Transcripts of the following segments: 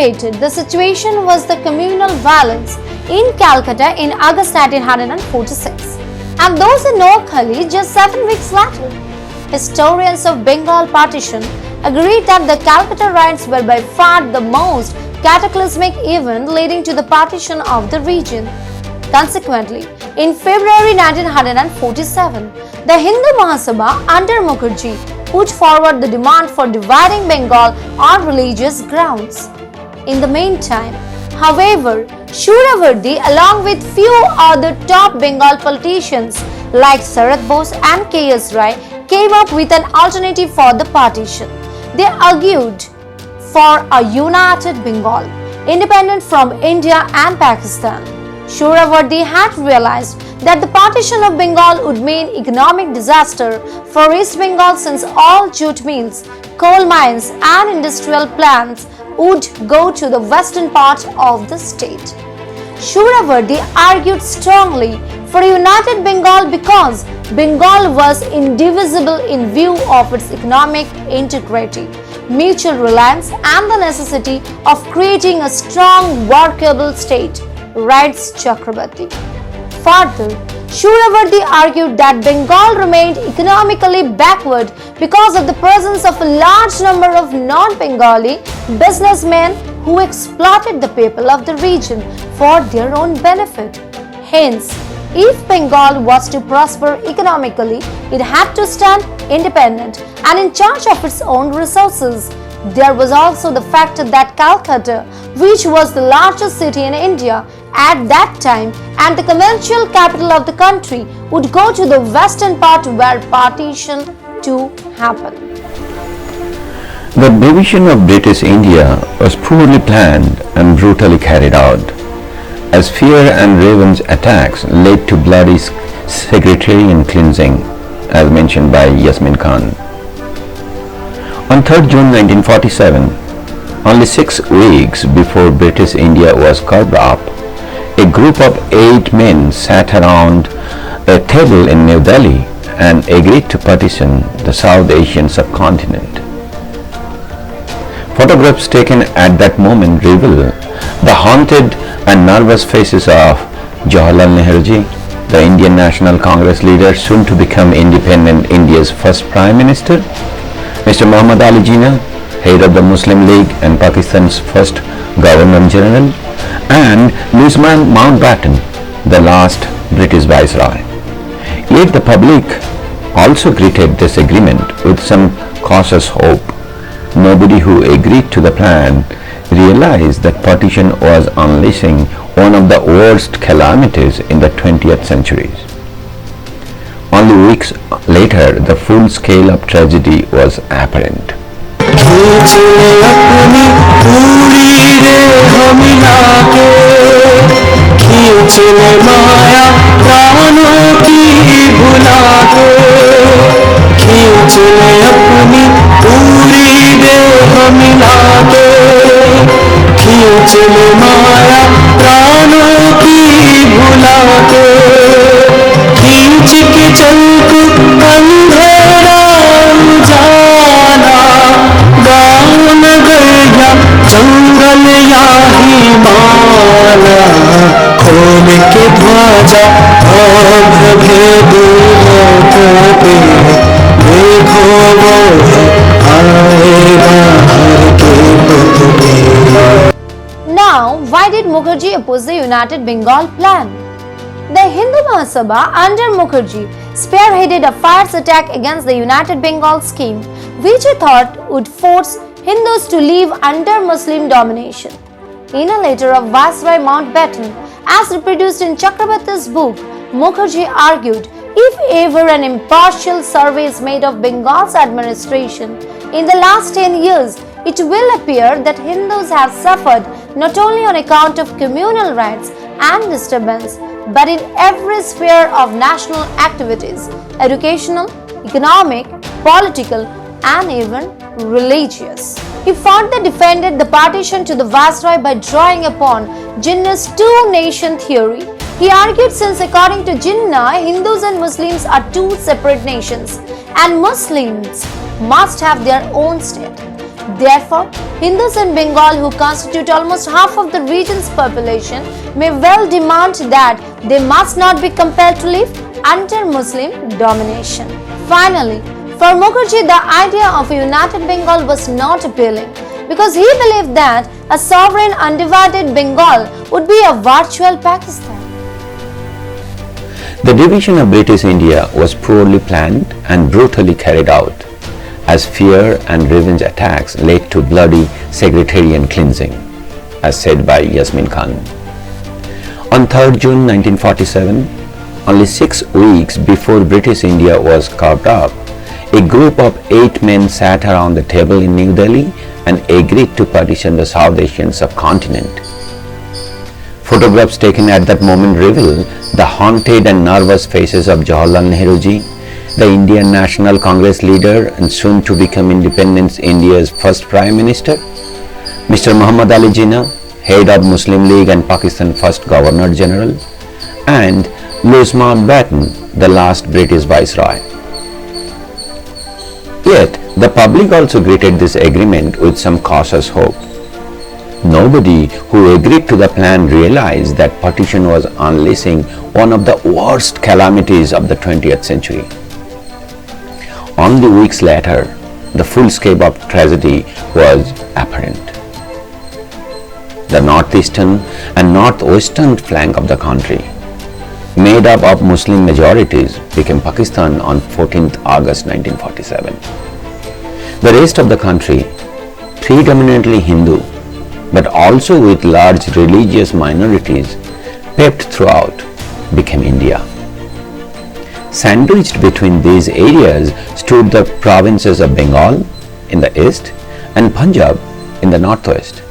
aggravated the situation was the communal violence in Calcutta in August 1946, and those in Noakhali just 7 weeks later. Historians of Bengal partition agreed that the Calcutta riots were by far the most cataclysmic event leading to the partition of the region. Consequently, in February 1947, the Hindu Mahasabha under Mukherjee put forward the demand for dividing Bengal on religious grounds. In the meantime, however, Suhrawardy, along with few other top Bengal politicians like Sarath Bose and K.S. Rai, came up with an alternative for the partition. They argued for a united Bengal, independent from India and Pakistan. Suhrawardy had realized that the partition of Bengal would mean economic disaster for East Bengal since all jute mills, coal mines and industrial plants would go to the western part of the state. Suhrawardy argued strongly for a united Bengal because Bengal was indivisible in view of its economic integrity, mutual reliance and the necessity of creating a strong workable state, writes Chakrabarty. Further, Suhrawardy argued that Bengal remained economically backward because of the presence of a large number of non-Bengali businessmen who exploited the people of the region for their own benefit. Hence, if Bengal was to prosper economically, it had to stand independent and in charge of its own resources. There was also the fact that Calcutta, which was the largest city in India at that time and the commercial capital of the country, would go to the western part where partition to happen. The division of British India was poorly planned and brutally carried out, as fear and revenge attacks led to bloody sectarian cleansing, as mentioned by Yasmin Khan. On 3rd June 1947, only 6 weeks before British India was carved up, a group of 8 men sat around a table in New Delhi and agreed to partition the South Asian subcontinent. Photographs taken at that moment reveal the haunted and nervous faces of Jawaharlal Nehru, the Indian National Congress leader soon to become independent India's first Prime Minister, Mr. Muhammad Ali Jinnah, head of the Muslim League and Pakistan's first Governor General, and Louis Mountbatten, the last British Viceroy. Yet the public also greeted this agreement with some cautious hope. Nobody who agreed to the plan realized that partition was unleashing one of the worst calamities in the 20th century. Only weeks later, the full scale of tragedy was apparent. Now, why did Mukherjee oppose the United Bengal plan? The Hindu Mahasabha under Mukherjee spearheaded a fierce attack against the United Bengal scheme, which he thought would force Hindus to live under Muslim domination. In a letter of Viceroy Mountbatten, as reproduced in Chakrabarty's book, Mukherjee argued, if ever an impartial survey is made of Bengal's administration in the last 10 years, it will appear that Hindus have suffered not only on account of communal rights and disturbance, but in every sphere of national activities, educational, economic, political, and even religious. He further defended the partition to the Viceroy by drawing upon Jinnah's two-nation theory. He argued since according to Jinnah, Hindus and Muslims are two separate nations and Muslims must have their own state. Therefore, Hindus in Bengal, who constitute almost half of the region's population, may well demand that they must not be compelled to live under Muslim domination. Finally, for Mukherjee, the idea of a united Bengal was not appealing because he believed that a sovereign, undivided Bengal would be a virtual Pakistan. The division of British India was poorly planned and brutally carried out, as fear and revenge attacks led to bloody sectarian cleansing, as said by Yasmin Khan. On 3rd June 1947, only 6 weeks before British India was carved up, a group of 8 men sat around the table in New Delhi and agreed to partition the South Asian subcontinent. Photographs taken at that moment reveal the haunted and nervous faces of Jawaharlal Nehru-ji, the Indian National Congress leader and soon to become independent India's first Prime Minister, Mr. Muhammad Ali Jinnah, head of Muslim League and Pakistan first Governor General, and Louis Mountbatten, the last British Viceroy. Yet, the public also greeted this agreement with some cautious hope. Nobody who agreed to the plan realized that partition was unleashing one of the worst calamities of the 20th century. Only weeks later, the full scale of tragedy was apparent. The northeastern and northwestern flank of the country, made up of Muslim majorities, became Pakistan on 14th August 1947. The rest of the country, predominantly Hindu, but also with large religious minorities pepped throughout, became India. Sandwiched between these areas stood the provinces of Bengal in the east and Punjab in the northwest.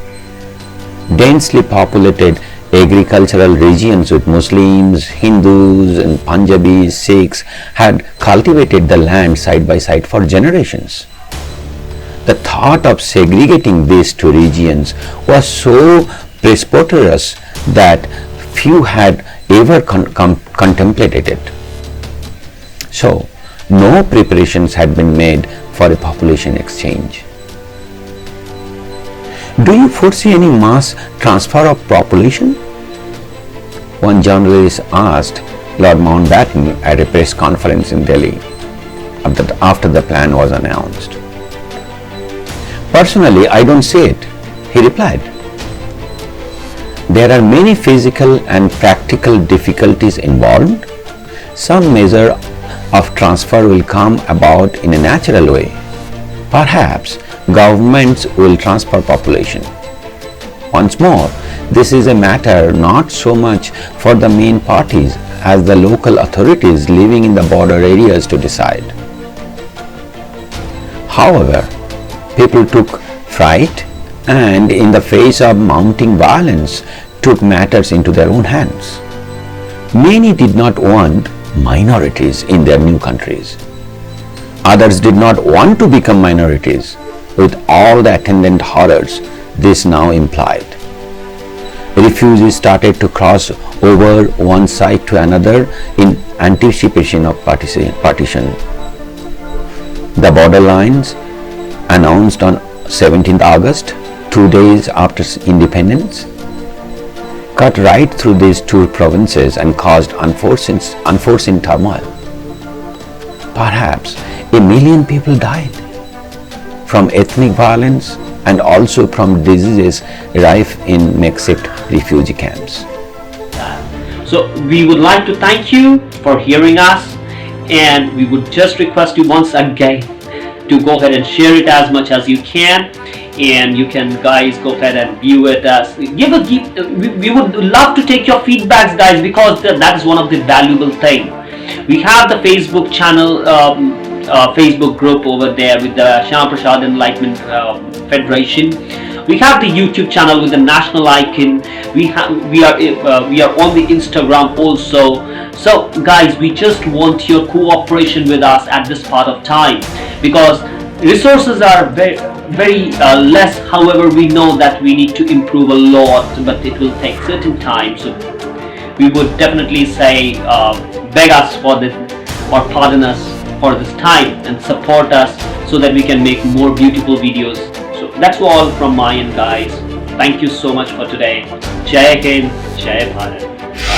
Densely populated agricultural regions with Muslims, Hindus and Punjabis, Sikhs had cultivated the land side by side for generations. The thought of segregating these two regions was so preposterous that few had ever contemplated it. So, no preparations had been made for a population exchange. Do you foresee any mass transfer of population? One journalist asked Lord Mountbatten at a press conference in Delhi after the plan was announced. Personally, I don't see it, he replied. There are many physical and practical difficulties involved. Some measure of transfer will come about in a natural way. Perhaps governments will transfer population. Once more, this is a matter not so much for the main parties as the local authorities living in the border areas to decide. However, people took fright and in the face of mounting violence took matters into their own hands. Many did not want minorities in their new countries. Others did not want to become minorities with all the attendant horrors this now implied. Refugees started to cross over one side to another in anticipation of partition. The border lines announced on 17th August, 2 days after independence, cut right through these two provinces and caused unforeseen turmoil. Perhaps 1 million people died from ethnic violence and also from diseases rife in makeshift refugee camps. So we would like to thank you for hearing us, and we would just request you once again to go ahead and share it as much as you can, and you can guys go ahead and view it. We would love to take your feedbacks, guys, because that is one of the valuable things. We have the Facebook channel, Facebook group over there with the Shyam Prasad Enlightenment Federation. We have the YouTube channel with the national icon. We are on the Instagram also. So guys, we just want your cooperation with us at this part of time, because resources are very less. However, we know that we need to improve a lot, but it will take certain time. So we would definitely say beg us for this, or pardon us for this time, and support us so that we can make more beautiful videos. So that's all from my end, guys. Thank you so much for today. Jai Hind, Jai Bharat.